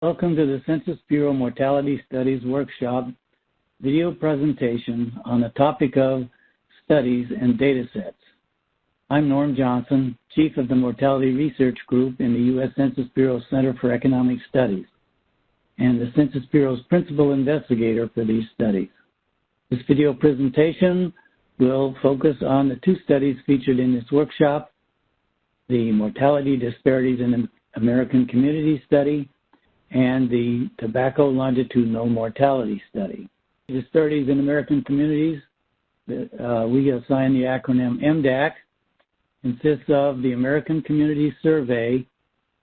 Welcome to the Census Bureau Mortality Studies Workshop video presentation on the topic of studies and data sets. I'm Norm Johnson, Chief of the Mortality Research Group in the U.S. Census Bureau Center for Economic Studies, and the Census Bureau's principal investigator for these studies. This video presentation will focus on the two studies featured in this workshop, the Mortality, Disparities in American Community Study, and the Tobacco Longitudinal Mortality Study. Disparities in American Communities, we assign the acronym MDAC, consists of the American Community Survey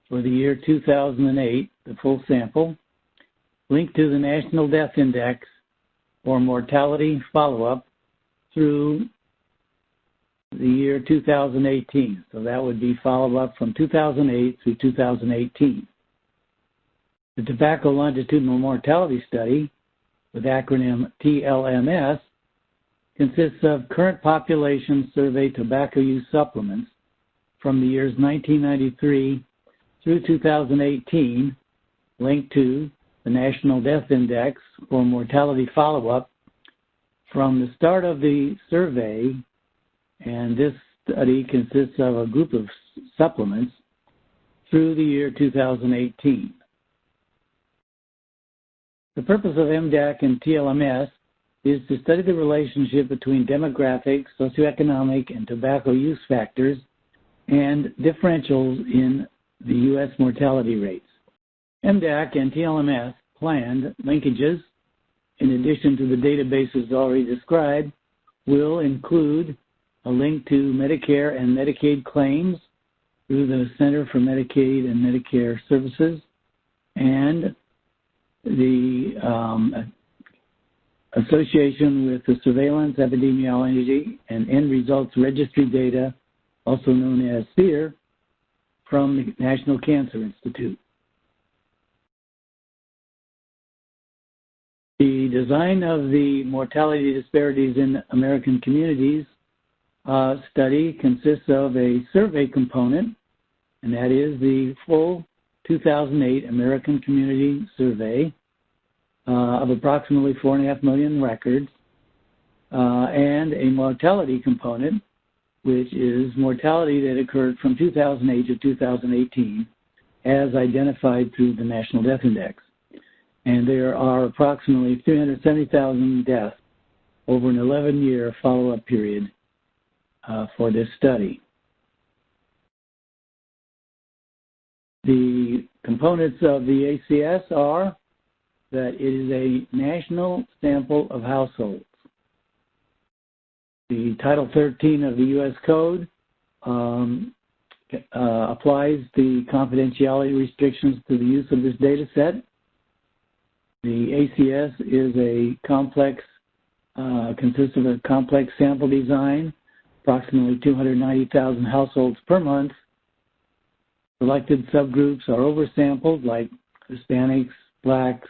for the year 2008, the full sample, linked to the National Death Index for mortality follow-up through the year 2018. So that would be follow-up from 2008 through 2018. The Tobacco Longitudinal Mortality Study, with acronym TLMS, consists of current population survey tobacco use supplements from the years 1993 through 2018, linked to the National Death Index for mortality follow-up from the start of the survey, and this study consists of a group of supplements through the year 2018. The purpose of MDAC and TLMS is to study the relationship between demographic, socioeconomic, and tobacco use factors and differentials in the U.S. mortality rates. MDAC and TLMS planned linkages, in addition to the databases already described, will include a link to Medicare and Medicaid claims through the Center for Medicaid and Medicare Services, and the association with the surveillance, epidemiology, and end results registry data, also known as SEER, from the National Cancer Institute. The design of the Mortality Disparities in American Communities study consists of a survey component, and that is the full 2008 American Community Survey of approximately 4.5 million records, and a mortality component, which is mortality that occurred from 2008 to 2018 as identified through the National Death Index. And there are approximately 370,000 deaths over an 11-year follow-up period for this study. The components of the ACS are that it is a national sample of households. The Title 13 of the U.S. Code applies the confidentiality restrictions to the use of this data set. The ACS is a complex, consists of a complex sample design, approximately 290,000 households per month. Selected subgroups are oversampled, like Hispanics, Blacks,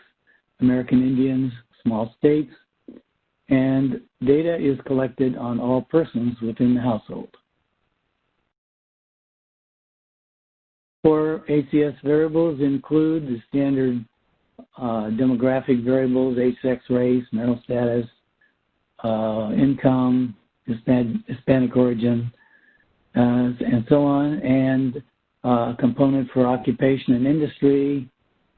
American Indians, small states, and data is collected on all persons within the household. Core ACS variables include the standard demographic variables, age, sex, race, mental status, income, Hispanic origin, and so on, and a component for occupation and industry,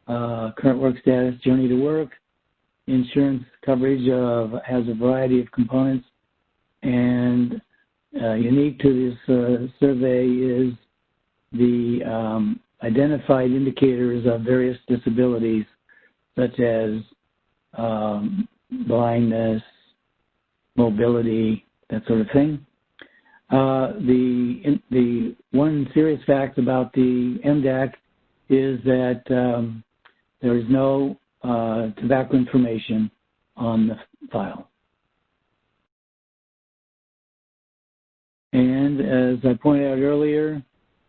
current work status, journey to work, insurance coverage has a variety of components, and unique to this survey is the identified indicators of various disabilities, such as blindness, mobility, that sort of thing. The one serious fact about the MDAC is that there is no tobacco information on the file. And as I pointed out earlier,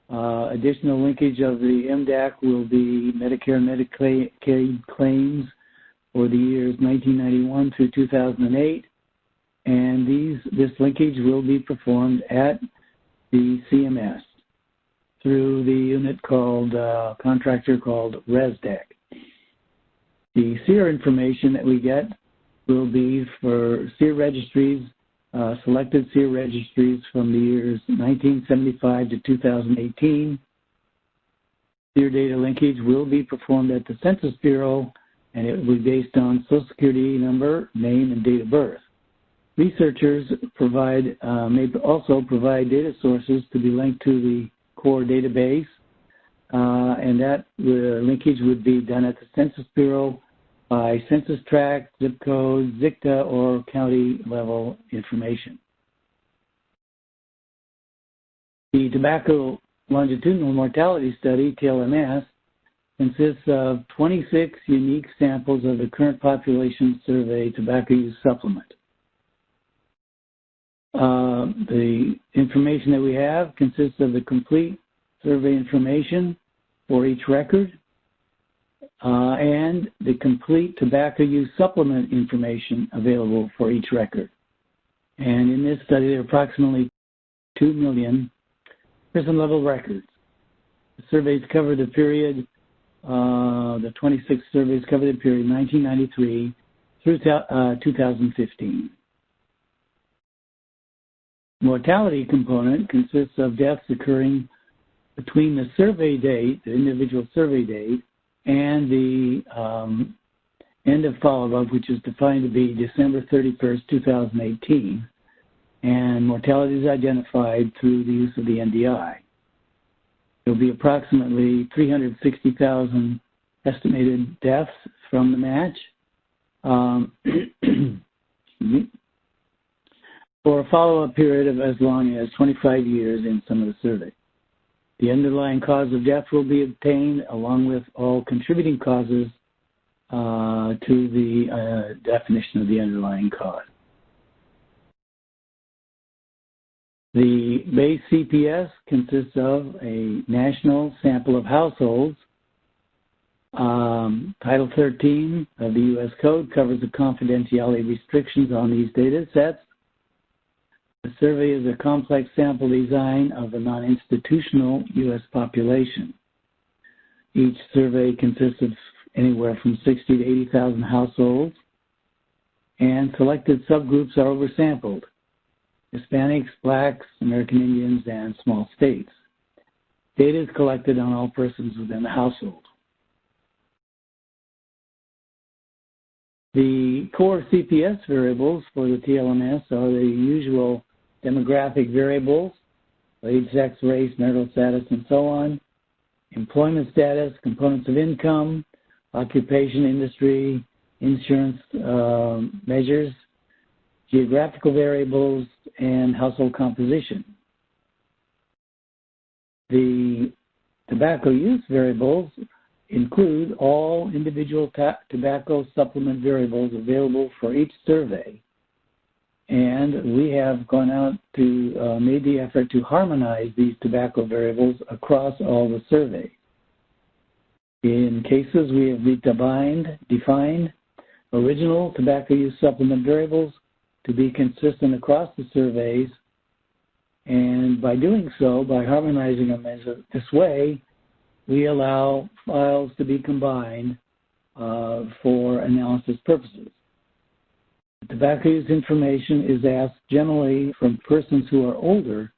additional linkage of the MDAC will be Medicare and Medicaid claims for the years 1991 through 2008. And this linkage will be performed at the CMS through the unit called, contractor called ResDec. The SEER information that we get will be for SEER registries, selected SEER registries from the years 1975 to 2018. SEER data linkage will be performed at the Census Bureau, and it will be based on Social Security number, name, and date of birth. Researchers may also provide data sources to be linked to the core database, and that linkage would be done at the Census Bureau by census tract, zip code, ZICTA, or county level information. The Tobacco Longitudinal Mortality Study, TLMS, consists of 26 unique samples of the current population survey tobacco use supplement. The information that we have consists of the complete survey information for each record and the complete tobacco use supplement information available for each record. And in this study, there are approximately 2 million prison-level records. The surveys cover the period, the 26 surveys cover the period 1993 through 2015. Mortality component consists of deaths occurring between the survey date, the individual survey date, and the end of follow-up, which is defined to be December 31st, 2018. And mortality is identified through the use of the NDI. There will be approximately 360,000 estimated deaths from the match. For a follow-up period of as long as 25 years in some of the surveys. The underlying cause of death will be obtained along with all contributing causes to the definition of the underlying cause. The base CPS consists of a national sample of households. Title 13 of the U.S. Code covers the confidentiality restrictions on these data sets. The survey is a complex sample design of a non-institutional U.S. population. Each survey consists of anywhere from 60 to 80,000 households, and selected subgroups are oversampled: Hispanics, Blacks, American Indians, and small states. Data is collected on all persons within the household. The core CPS variables for the TLMS are the usual demographic variables: age, sex, race, marital status, and so on, employment status, components of income, occupation, industry, insurance measures, geographical variables, and household composition. The tobacco use variables include all individual tobacco supplement variables available for each survey. And we have gone out to made the effort to harmonize these tobacco variables across all the surveys. In cases, we have defined original tobacco use supplement variables to be consistent across the surveys. And by doing so, by harmonizing them this way, we allow files to be combined for analysis purposes. The tobacco use information is asked generally from persons who are older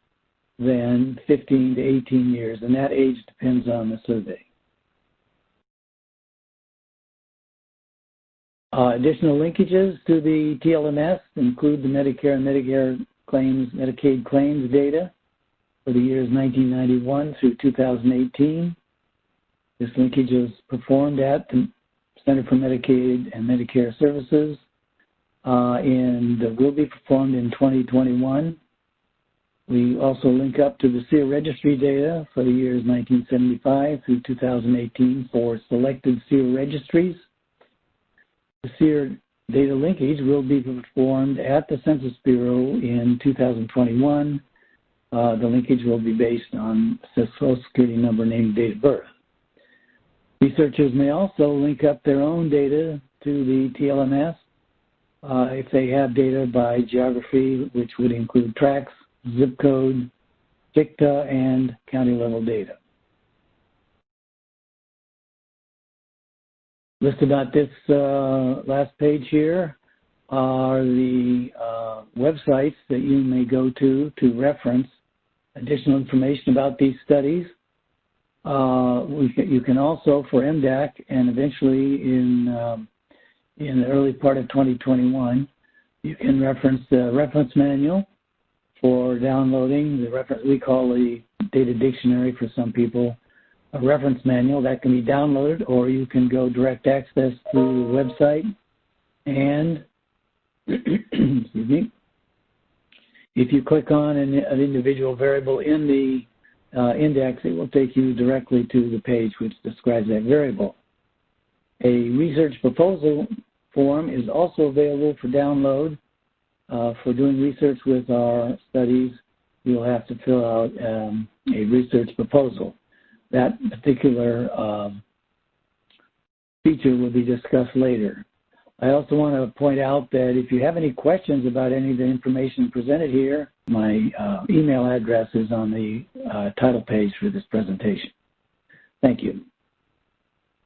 than 15 to 18 years, and that age depends on the survey. Additional linkages to the TLMS include the Medicare and Medicaid claims data for the years 1991 through 2018. This linkage is performed at the Center for Medicaid and Medicare Services and will be performed in 2021. We also link up to the SEER registry data for the years 1975 through 2018 for selected SEER registries. The SEER data linkage will be performed at the Census Bureau in 2021. The linkage will be based on Social Security number, name, date of birth. Researchers may also link up their own data to the TLMS if they have data by geography, which would include tracts, zip code, ZICTA, and county level data. Listed on this last page here are the websites that you may go to reference additional information about these studies. You can also, for MDAC and eventually in the early part of 2021, you can reference the reference manual for downloading. The reference we call the data dictionary for some people. A reference manual that can be downloaded, or you can go direct access through the website. And excuse me, if you click on an individual variable in the index, it will take you directly to the page which describes that variable. A research proposal form is also available for download. For doing research with our studies, you'll have to fill out a research proposal. That particular feature will be discussed later. I also want to point out that if you have any questions about any of the information presented here, my email address is on the title page for this presentation. Thank you.